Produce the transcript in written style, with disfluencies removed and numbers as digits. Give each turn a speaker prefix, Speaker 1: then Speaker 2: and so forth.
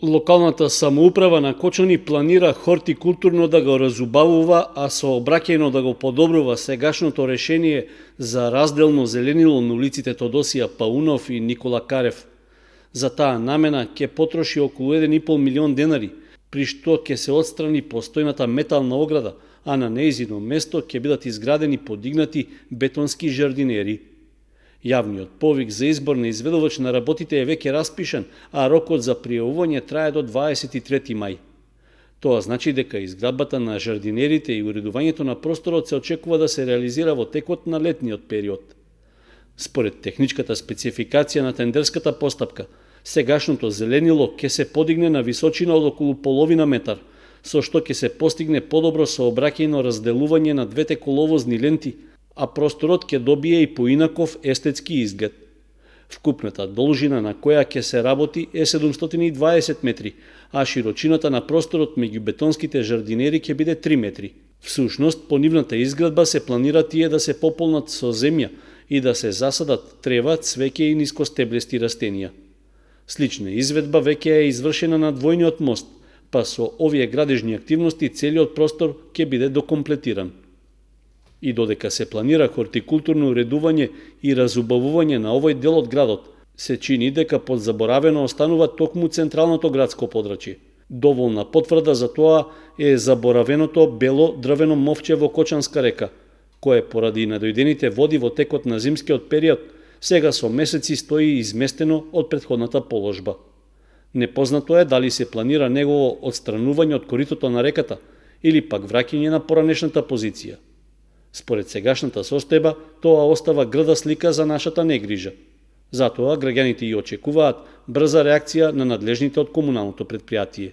Speaker 1: Локалната самоуправа на Кочани планира хортикултурно да го разубавува, а сообраќајно да го подобрува сегашното решение за разделно зеленило на улиците Тодосија Паунов и Никола Карев. За таа намена ќе потроши околу 1,5 милион денари, при што ќе се отстрани постојната метална ограда, а на нејзино место ќе бидат изградени подигнати бетонски жардинери. Јавниот повик за избор на изведувач на работите е веќе распишан, а рокот за пријавување трае до 23 мај. Тоа значи дека изградбата на жардинерите и уредувањето на просторот се очекува да се реализира во текот на летниот период. Според техничката спецификација на тендерската постапка, сегашното зеленило ќе се подигне на височина од околу половина метар, со што ќе се постигне подобро сообраќајно разделување на двете коловозни ленти, а просторот ќе добие и поинаков естетски изглед. Вкупната должина на која ќе се работи е 720 метри, а широчината на просторот меѓу бетонските жардинери ќе биде 3 метри. Всушност, по нивната изградба се планира тие да се пополнат со земја и да се засадат трева, цвеќе и нискостеблести растенија. Слична изведба веќе е извршена на двојниот мост, па со овие градежни активности целиот простор ќе биде докомплетиран. И додека се планира хортикултурно уредување и разубавување на овој дел од градот, се чини дека подзаборавено останува токму централното градско подрачје. Доволна потврда за тоа е заборавеното бело дрвено мовче во Кочанска река, кое поради надојдените води во текот на зимскиот период, сега со месеци стои изместено од претходната положба. Непознато е дали се планира негово отстранување од коритото на реката или пак враќање на поранешната позиција. Според сегашната состојба, тоа остава грда слика за нашата негрижа. Затоа граѓаните и очекуваат брза реакција на надлежните од комуналното претпријатие.